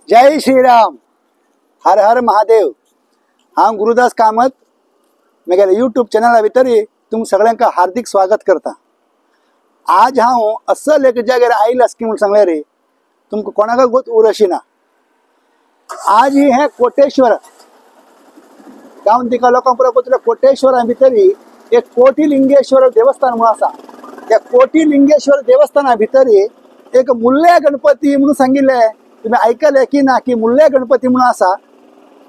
जय श्रीराम, हर हर महादेव। हांव गुरुदास कामत म्हगेल्या यूट्यूब चॅनला भितर तुम सगळ्यांका हार्दिक स्वागत करता। आज हांव असल एक जाग्यार आयला की म्हणून सांगले रे, तुमकां कोणाक गोत उर अशी ना। आज ही हे कोटेश्वर जावन तिका लोकांक पुरो कोटेश्वरा भितर एक कोटिलिंगेश्वर देवस्थान म्हणून आसा। त्या कोटिलिंगेश्वर देवस्थाना भितर एक मुल्ले गणपती म्हणून सांगिल्ले, तुम्ही ऐकले की ना, की मुल्ले गणपती म्हणून आसा।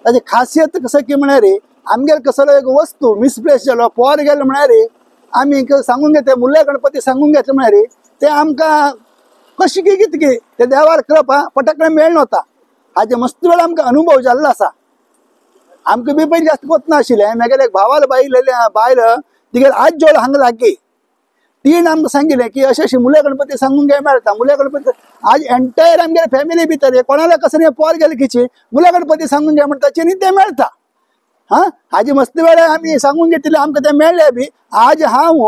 ताची खासियत कसं की म्हळ्यार आमगेर कसलो एक वस्तू मिसप्लेस जालो पोर गेलो म्हळ्यार आमी सांगून घेता मुल्ले गणपती सांगून घेतले म्हळ्यार ते आमकां कशी की कितकी ते देवार कृपा पटकन मेळना होता। हाजे मस्त वेळ आमकां अनुभव जाल्लो आसा। आमकां बी पयलीं जास्त कोत नाशिल्लें। म्हगेले एक भावाल बायल तिगेर आज जोड हांगा लागीं तीन आमकां सांगिल्लें की अशें अशें मुल्ले गणपती सांगून घे मेळटा। मुल्ले गणपती आज एंटायर आमगे फॅमिली भितर कोणाला कसं नाही पोर गेले किची मुल्ले गणपती सांगून घे म्हणटा न्ही ते मेळटा। हाजी मस्त वेळ आमी सांगून घेतले आमकां ते मेळ्ळे बी। आज हांव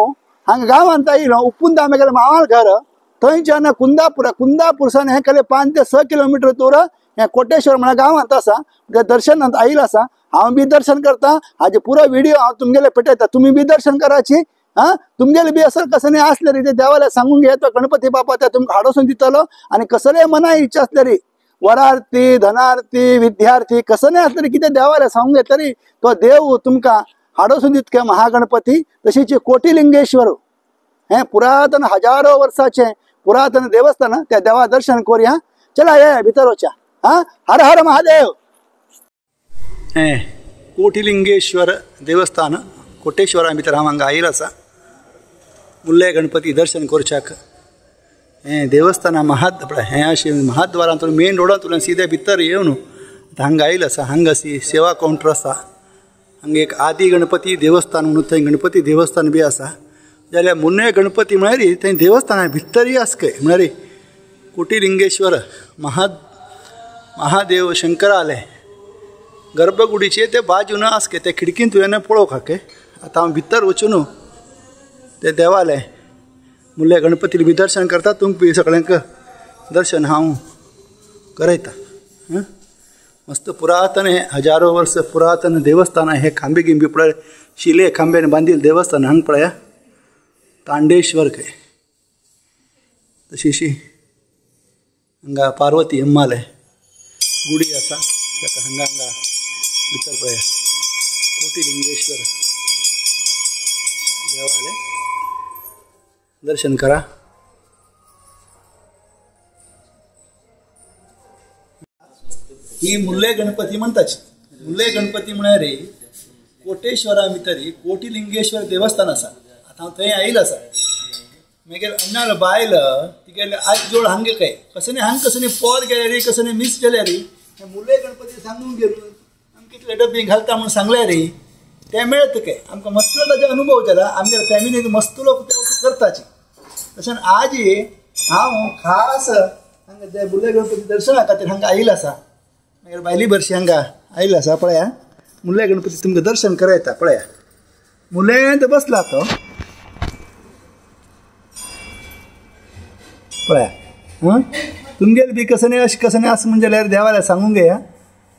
हांगा गांवांत आयलो उप्पुंदा म्हगेलें मावाळ घर थंयच्यान कुंदापूरसान हे केले 5 ते 6 किलोमीटर दूर हे कोटेश्वर म्हणा गांवांत आसा। ते दर्शनांत आयिल्लो आसा। हांव बी दर्शन करता। हाजे पुरो व्हिडिओ हांव तुमगेले पेटयता, तुमी बी दर्शन कराची। तुमगेले बी असं कसं असले रे ते देवाला सांगून घे तो गणपती बापा त्या तुमकां हाडोसून दितलो। आणि कसले मनाय इच्छा असले रे वरार्थी धनार्थी विद्यार्थी कसं नाही असले कितें देवाला सांगून घेतले रे तो देव तुमकां हाडोसून दितके महागणपती। तशीच कोटिलिंगेश्वर हे पुरातन हजारो वर्षाचे पुरातन देवस्थान त्या देवा दर्शन करूया। चला ये भितर वचा। हर हर महादेव। कोटिलिंगेश्वर देवस्थान कोटेश्वरा भितर हांव हांगा आयिल्लो आसा मुल्ले गणपती दर्शन करच्याक। हे देवस्थान महाद पळय हे अशें महाद्वारांतून मेन रोडांतल्यान सीधे भितर येवन हांगा आयिल्लो आसा। हांगा सेवा कावंटर आसा। हांगा एक आदी गणपती देवस्थान म्हणून थंय गणपती देवस्थान बी आसा। जाल्यार मुन्ने गणपती म्हळ्यार थंय देवस्थाना भितरय आसके म्हळ्यार कोटिलिंगेश्वर महादेव शंकरालय गर्भगुडीचे ते बाजून आसके ते खिडकीन तुवें पळोवंक हाके। आतां हांव भितर वचून ते देवालय मुल्ले गणपती बी दर्शन करता। तुमकां सगळ्यांक दर्शन हांव करयता। मस्त पुरातन हे हजारो वर्ष पुरातन देवस्थान हे खांबे गिंबी पळय शिले खांब्यान बांदिल्लें देवस्थान हांगा पळया तांडेश्वर खंय तशीशी हांगा पार्वती अम्मालय गुडी आसा। हांगा भितर पळया कोटिलिंगेश्वर देवालय दर्शन करा। ही मुल्ले गणपती म्हणटाची। मुल्ले गणपती म्हळ्यार कोटेश्वरा भितर कोटिलिंगेश्वर देवस्थान आसा। आता हांव थंय आयिल्लो आसा। मागीर अन्नार बायल तिगेले आज जोड हांगे काय कसं हांगा कसं पोर गेले रे कसं मिस केले रे मुल्ले गणपती सांगून गेलो आमकां कितले डब्बी घालता म्हणून सांगले रे ते मेळत काय आमकां मस्त ताजे अनुभव जाला। आमगे फॅमिलीन मस्त लोक ते करताची। तशें आज हांव खास हांगा ते मुल्ले गणपती दर्शना खातीर हांगा आयिल्लो आसा। मागीर बायली बरशी हांगा आयिल्लो आसा पळया मुल्ले गणपती तुमकां दर्शन करयता। पळया मुल्लेंत बसला तो पळया तुमगेले बी कसं नाही असं म्हणजे जाल्यार देवाला सांगून घेया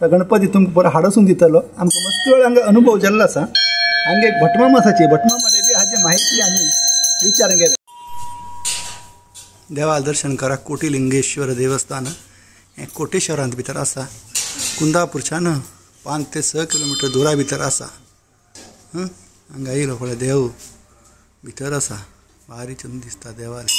तो गणपती तुमकां बरो हाडोसून दितलो। आमकां मस्त वेळ हांगा अनुभव जाल्लो आसा। हांगा एक भटमाम आसाची भटमामाले बी हाजी माहिती आमी विचारूंक गेले। देवाला दर्शन करा। कोटिलिंगेश्वर देवस्थान हे कोटेश्वरांत भितर आसा। कुंदापूरच्यान 5 ते 6 किलोमीटर दुरा भितर आसा। हांगा येयलो पळय देव भितर आसा। भारी चंद दिसता देवालय।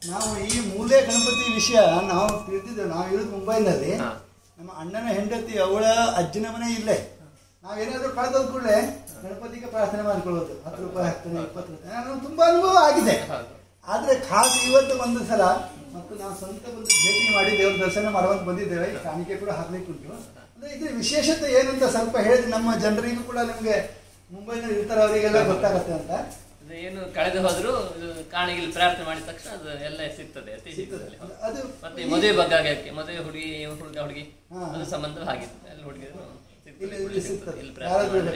ನಾವು ಈ ಮೂಲೆ ಗಣಪತಿ ವಿಷಯ ನಾವು ತಿಳಿದಿದ್ದೇವೆ। ನಾವು ಇರೋದು ಮುಂಬೈನಲ್ಲಿ। ನಮ್ಮ ಅಣ್ಣನ ಹೆಂಡತಿ ಅವಳ ಅಜ್ಜನ ಮನೆ ಇಲ್ಲೇ। ನಾವೇನಾದರೂ ಕಳೆದ ಕೂಡಲೇ ಗಣಪತಿಗೆ ಪ್ರಾರ್ಥನೆ ಮಾಡಿಕೊಳ್ಳೋದು 10 ರೂಪಾಯಿ ಹಾಕ್ತಾನೆ 20 ರೂಪಾಯಿ ನನಗೆ ತುಂಬ ಅನುಭವ ಆಗಿದೆ। ಆದರೆ ಖಾಸ್ ಇವತ್ತು ಒಂದು ಸಲ ಮತ್ತು ನಾವು ಸ್ವಂತ ಬಂದು ಭೇಟಿ ಮಾಡಿ ದೇವರ ದರ್ಶನ ಮಾಡುವಂತ ಬಂದಿದ್ದೇವೆ। ಈ ಕಾಣಿಕೆ ಕೂಡ ಹಾಕ್ಲಿಕ್ಕೆ ಉಂಟು। ಅಂದರೆ ಇದ್ರ ವಿಶೇಷತೆ ಏನಂತ ಸ್ವಲ್ಪ ಹೇಳಿದ್ರೆ ನಮ್ಮ ಜನರಿಗೂ ಕೂಡ ನಿಮಗೆ ಮುಂಬೈನಲ್ಲಿ ಇರ್ತಾರೆ ಅವರಿಗೆಲ್ಲ ಗೊತ್ತಾಗುತ್ತೆ ಅಂತ। ಏನು ಕಳೆದು ಹೋದ್ರು ಕಾಣಿಗೆ ಪ್ರಾರ್ಥನೆ ಮಾಡಿದ ತಕ್ಷಣ ಅದು ಎಲ್ಲ ಸಿಗ್ತದೆ ಅತಿ ಸಿಗ್ತದೆ। ಅದು ಮತ್ತೆ ಮದುವೆ ಬಗ್ಗೆ ಮದುವೆ ಹುಡುಗಿ ಅದು ಸಂಬಂಧ ಆಗಿತ್ತು ಎಲ್ಲ ಹುಡುಗಿದ್ರು ಇಲ್ಲಿ ಪ್ರಾರ್ಥನೆ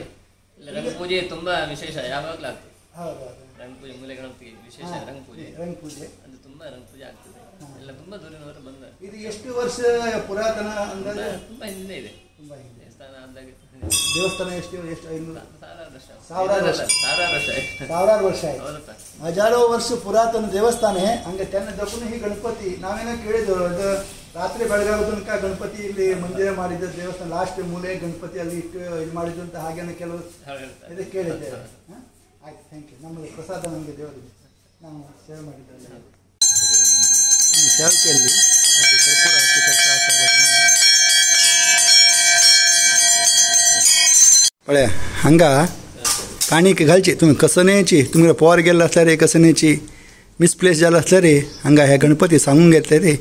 ಇಲ್ಲಿ ರಂಗ ಪೂಜೆ ತುಂಬಾ ವಿಶೇಷ ಯಾವಾಗಲೂ ಆಗ್ತದೆ। ರಂಗಪೂಜೆ ಮೂಲೆ ಗಣಪತಿಗೆ ವಿಶೇಷ ರಂಗಪೂಜೆ ಅದು ತುಂಬಾ ರಂಗಪೂಜೆ ಆಗ್ತದೆ ಎಲ್ಲ ತುಂಬಾ ದೂರಿನವರು ಬಂದ. ಇದು ಎಷ್ಟು ವರ್ಷ ಪುರಾತನ ಅಂದಾಜು? ತುಂಬಾ ಹಿಂದೆ ಇದೆ ದೇವಸ್ಥಾನ ಅಂದಾಗ. ದೇವಸ್ಥಾನ ಎಷ್ಟು ಸಾವಿರಾರು ವರ್ಷ हजारो वर्ष पुरातन देवस्थान है हंगे त्याने दखून ही गणपती नावेनो ಕೇಳಿದ್ರು ಅದು ರಾತ್ರಿ ಬೆಳಗಾಗೋ ತನಕ ಗಣಪತಿ ಇಲ್ಲಿ ಮಂದಿರ ಮಾಡಿದ ದೇವಸ್ಥಾನ ಲಾಸ್ಟ್ ಮೂಲೆ ಗಣಪತಿ ಅಲ್ಲಿ ಇಟ್ಟು ಇದು ಮಾಡಿದ್ರು ಅಂತ ಹಾಗೇನೆ ಕೆಲವು ಇದು ಕೇಳಿದ್ದೇವೆ. ಆಯ್ತು, ಥ್ಯಾಂಕ್ ಯು. ನಮಗೆ ಪ್ರಸಾದ ನಮಗೆ ದೇವರಿಗೆ ನಾವು ಸೇವೆ ಮಾಡಿದ್ದಲ್ಲ ಈ ಸೇವಕಿಯಲ್ಲಿ ಕರ್ಪೂರ ಹಚ್ಚಿ पळ्या हांगा काणीक घालची तुम्ही कसन्याची तुमगे पोर गेल्लो आसल्यार कसन्याची मिसप्लेस जालो आसल्यार हांगा हे गणपती सांगून घेतले रे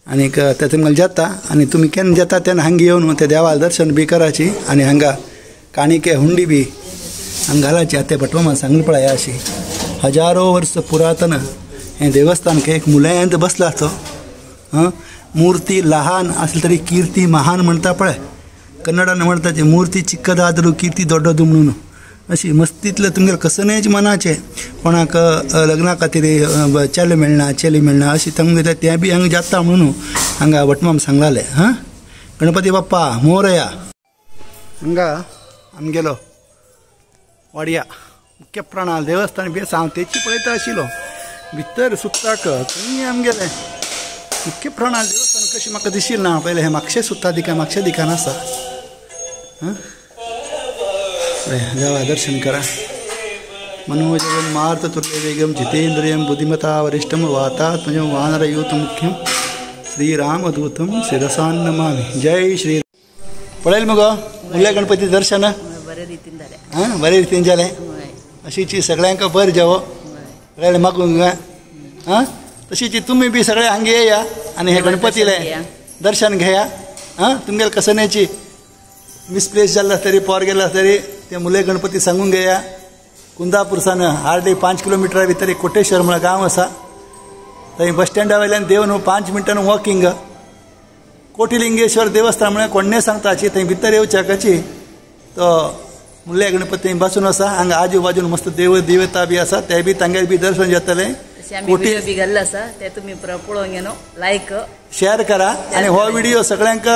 आनीक ते तुमकां जाता आनी तुमी केन्ना जाता तेन्ना हांगा येवन ते देवाल दर्शन बी कराची आनी हांगा काणीके हुंडी बी हांगा घालाची. आतां भटमामान सांगली पळय अशी हजारो वर्स पुरातन हें देवस्थान एक मुलायंत बसला तो मूर्ती लहान आसली तरी कीर्ती महान म्हणटा पळय कन्नडान म्हणटा मूर्ती चिಕ್ಕದಾದರೂ कीर्ती ದೊಡ್ಡದು म्हणून अशी मस्तीतले तुमगे कसन्याच मनाचे कोणाक लग्ना खातीर चेले मेळना चेली मेळना अशी तांकां तें बी हांगा जाता म्हणून हांगा भटमाम सांगलाले. गणपती बाप्पा मोरया. हांगा आमगेलो वाड्या मुख्य प्राणाल देवस्थान बी हांव तेची पळयता आशिल्लो भितर सुत्ताक थंय आमगेले मुख्य प्राणाल देवस्थान कशी म्हाका दिशिल्ली ना पयलें हें म्हापशे सुत्ता दिका म्हापशे दिकान आसा. देवा दर्शन करा. मनोजवं मार्त तुल्यवेगं जितेन्द्रियं बुद्धिमता वरिष्ठं वातात्मजं वानरयूतं मुख्यं श्रीरामदूतं शिरसा नमामि. जय श्री. पळयलें मगो मुल्ल्या गणपती दर्शन बरे रितीन जालें. बरे रितीन जालें. अशीची सगळ्यांक बरें जावो. कळ्ळें मागूंक तशीची तुमी बी सगळे हांगा येया आनी हे गणपतीले दर्शन घेया. तुमगेले कसन्याची मिसप्लेस जाल्लो तरी पोर गेलो तरी ते मुले गणपती सांगून घेया. कुंदापूरसान हार्डली 5 किलोमीटर भितर कोटेश्वर म्हण गांव आसा थंय बस स्टँडा वयल्यान देवन 5 मिनटान वॉकिंग. कोटिलिंगेश्वर देवस्थान म्हळ्यार कोण्णे सांगताची थंय भितर येवच्याची तो मुल्ल्या गणपती बसून आसा. हांगा आजू बाजून मस्त देव देवता बी आसा ते बी तांगेर बी दर्शन जातलें. व्हिडिओ बी घाल्लो आसा ते तुमी पळोवंक येनो लायक शेअर करा आनी हो व्हिडिओ सगळ्यांक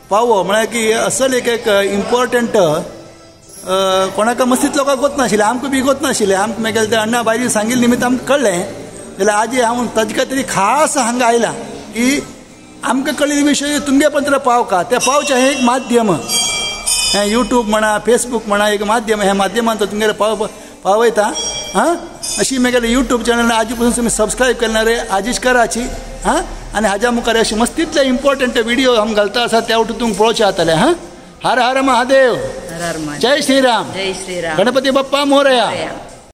पावो म्हळ्यार की असल एक इम्पॉर्टंट कोणाक मस्तीत लोकांक गोत नाशिल्लें आमकां बी गोत नाशिल्लें. आमकां मागीर ते अण्णा बायजी सांगिल्ले निमित्त आमकां कळ्ळें जाल्यार आज हांव ताजे खातीर खास हांगा आयला की आमकां कळिल्ले विशय तुमगे पर्यंत पावका ते पावचें हें एक माध्यम. हें यूट्यूब म्हणा फेसबूक म्हणा एक माध्यम ह्या माध्यमान तो तुमगेर पावयता. अशी मागीर यूट्यूब चॅनल आजी पासून तुमी सबस्क्रायब करणारे आजीच कराची. आनी हाज्या मुखार अशे मस्तीतले इम्पॉर्टंट व्हिडिओ आमी घालता आसा ते वटून तुमकां पळोवचे जातले. हर हर महादेव. जय श्रीराम. जय श्रीराम. गणपती बाप्पा मोरया.